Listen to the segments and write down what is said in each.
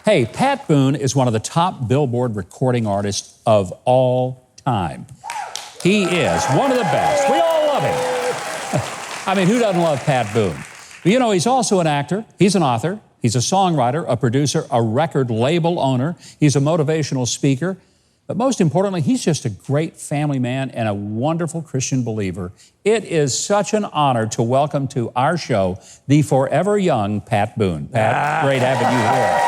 Hey, Pat Boone is one of the top Billboard recording artists of all time. He is one of the best. We all love him. I mean, who doesn't love Pat Boone? But you know, he's also an actor, he's an author, he's a songwriter, a producer, a record label owner, he's a motivational speaker, but most importantly, he's just a great family man and a wonderful Christian believer. It is such an honor to welcome to our show the forever young Pat Boone. Pat, great having you here.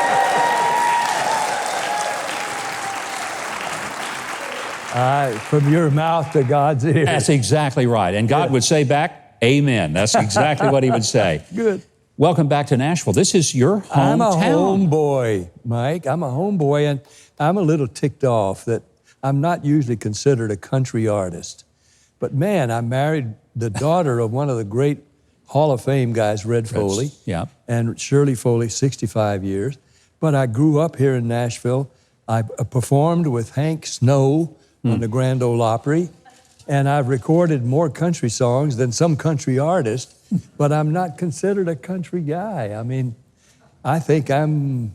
From your mouth to God's ears. That's exactly right. And God would say back, amen. That's exactly what he would say. Good. Welcome back to Nashville. This is your hometown. I'm a homeboy, Mike. I'm a homeboy, and I'm a little ticked off that I'm not usually considered a country artist. But man, I married the daughter of one of the great Hall of Fame guys, Red Foley. Yeah. And Shirley Foley, 65 years. But I grew up here in Nashville. I performed with Hank Snow on the Grand Ole Opry. And I've recorded more country songs than some country artists, but I'm not considered a country guy. I mean, I think I am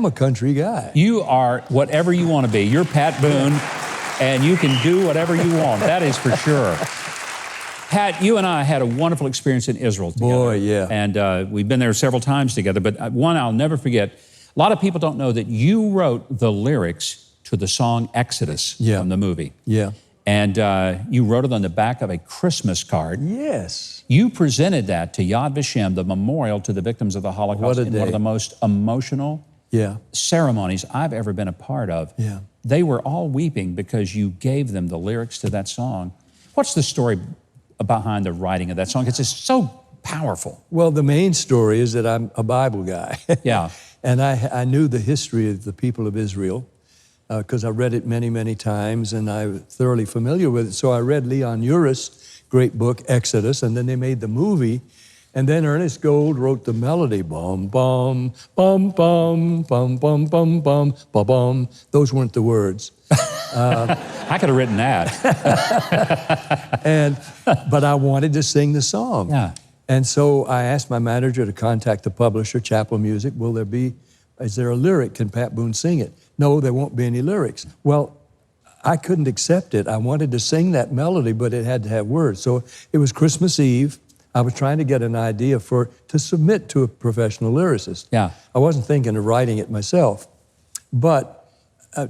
a country guy. You are whatever you want to be. You're Pat Boone, and you can do whatever you want. That is for sure. Pat, you and I had a wonderful experience in Israel together. Boy, yeah. And we've been there several times together, but one I'll never forget. A lot of people don't know that you wrote the lyrics to the song Exodus from the movie. Yeah. And you wrote it on the back of a Christmas card. Yes. You presented that to Yad Vashem, the memorial to the victims of the Holocaust, in one of the most emotional ceremonies I've ever been a part of. Yeah. They were all weeping because you gave them the lyrics to that song. What's the story behind the writing of that song? It's just so powerful. Well, the main story is that I'm a Bible guy. Yeah. And I knew the history of the people of Israel because I read it many, many times, and I'm thoroughly familiar with it. So I read Leon Uris' great book, Exodus, and then they made the movie. And then Ernest Gold wrote the melody, bum, bum, bum, bum, bum, bum, bum, bum, bum, bum. Those weren't the words. I could have written that. But I wanted to sing the song. Yeah. And so I asked my manager to contact the publisher, Chapel Music. Is there a lyric? Can Pat Boone sing it? No, there won't be any lyrics. Well, I couldn't accept it. I wanted to sing that melody, but it had to have words. So it was Christmas Eve. I was trying to get an idea to submit to a professional lyricist. Yeah. I wasn't thinking of writing it myself. But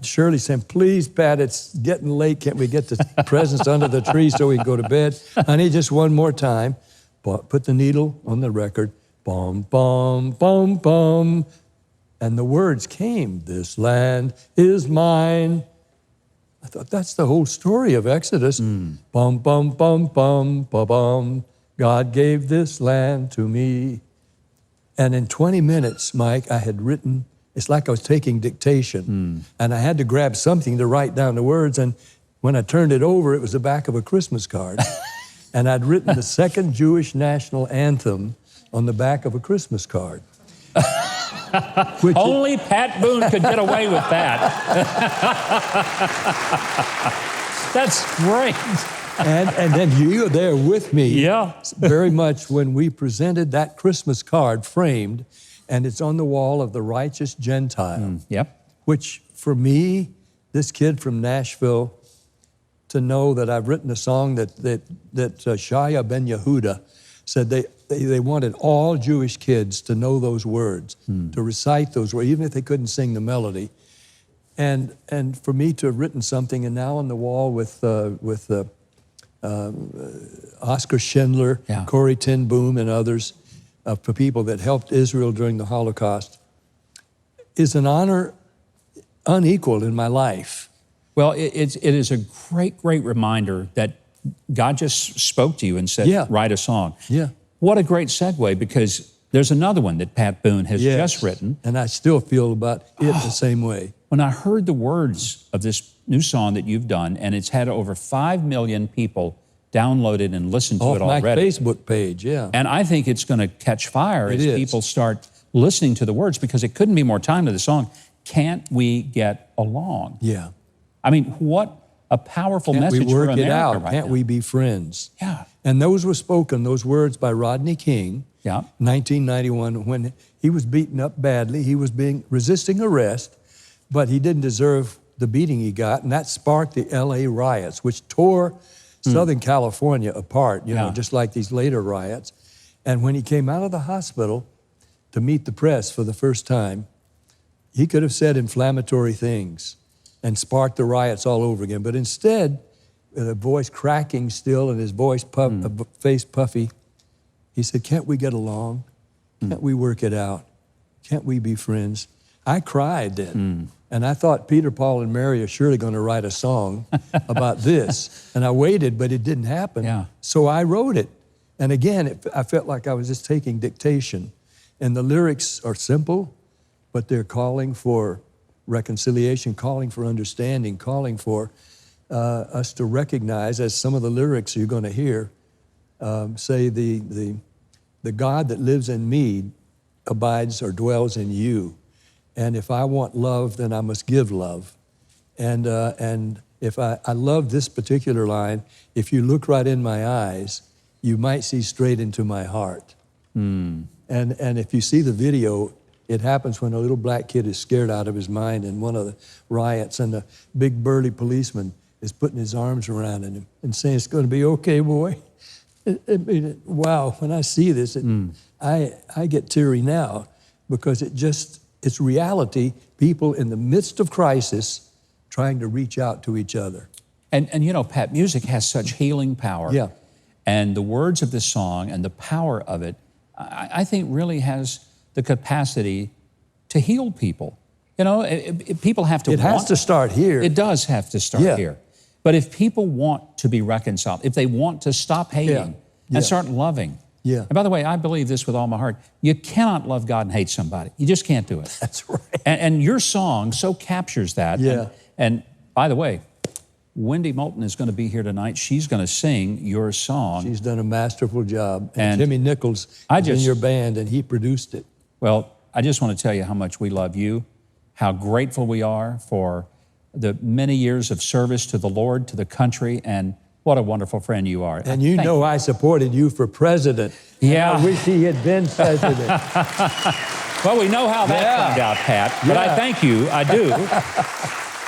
Shirley said, please, Pat, it's getting late. Can't we get the presents under the tree so we can go to bed? Honey, just one more time. Put the needle on the record. Bum, bum, bum, bum. And the words came, this land is mine. I thought, that's the whole story of Exodus. Bum, bum, bum, bum, bum, bum. God gave this land to me. And in 20 minutes, Mike, I had written, it's like I was taking dictation. And I had to grab something to write down the words. And when I turned it over, it was the back of a Christmas card. And I'd written the second Jewish national anthem on the back of a Christmas card. Only Pat Boone could get away with that. That's great. And then you were there with me. Very much when we presented that Christmas card framed, and it's on the wall of the Righteous Gentile. Which for me, this kid from Nashville, to know that I've written a song that Shaya Ben Yehuda said they wanted all Jewish kids to know those words, to recite those words, even if they couldn't sing the melody. And for me to have written something, and now on the wall with Oscar Schindler, Corrie ten Boom, and others, for people that helped Israel during the Holocaust, is an honor unequaled in my life. Well, it is a great, great reminder that God just spoke to you and said, write a song. What a great segue, because there's another one that Pat Boone has just written. And I still feel about it the same way. When I heard the words of this new song that you've done, and it's had over 5 million people downloaded and listened to it already. Off my Facebook page, And I think it's going to catch fire as people start listening to the words, because it couldn't be more time to the song. Can't we get along? I mean, what a powerful message for America right now. Can't we be friends? And those were spoken, those words, by Rodney King, Yeah. 1991, when he was beaten up badly. He was resisting arrest, but he didn't deserve the beating he got, and that sparked the LA riots, which tore Southern California apart, you know, just like these later riots. And when he came out of the hospital to meet the press for the first time, he could have said inflammatory things and sparked the riots all over again. But instead, with a voice cracking still and his face puffy, he said, "Can't we get along? Can't we work it out? Can't we be friends?" I cried then. And I thought Peter, Paul, and Mary are surely going to write a song about this. And I waited, but it didn't happen. Yeah. So I wrote it. And again, I felt like I was just taking dictation. And the lyrics are simple, but they're calling for reconciliation, calling for understanding, calling for us to recognize, as some of the lyrics you're going to hear, say the God that lives in me abides or dwells in you. And if I want love, then I must give love. And if I love this particular line, if you look right in my eyes, you might see straight into my heart. And if you see the video, it happens when a little black kid is scared out of his mind in one of the riots, and the big burly policeman is putting his arms around him and saying, "It's going to be okay, boy." Wow, when I see this, I get teary now, because it's reality, people in the midst of crisis trying to reach out to each other. And you know, Pat, music has such healing power. Yeah. And the words of this song and the power of it, I think really has the capacity to heal people. You know, people have to It has to start here. It does have to start here. But if people want to be reconciled, if they want to stop hating and start loving, and by the way, I believe this with all my heart, you cannot love God and hate somebody. You just can't do it. That's right. And your song so captures that. Yeah. And by the way, Wendy Moulton is going to be here tonight. She's going to sing your song. She's done a masterful job. And Jimmy Nichols is in your band, and he produced it. Well, I just want to tell you how much we love you, how grateful we are for the many years of service to the Lord, to the country, and what a wonderful friend you are. And you know I supported you for president. Yeah. I wish he had been president. Well, we know how that turned out, Pat, but I thank you, I do.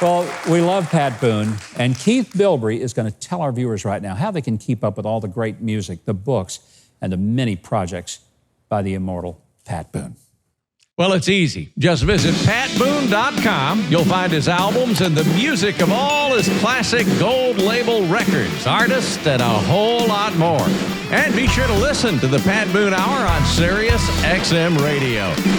Well, we love Pat Boone, and Keith Bilbrey is going to tell our viewers right now how they can keep up with all the great music, the books, and the many projects by the immortal Pat Boone. Well, it's easy. Just visit patboone.com. You'll find his albums and the music of all his classic gold label records, artists, and a whole lot more. And be sure to listen to the Pat Boone Hour on Sirius XM Radio.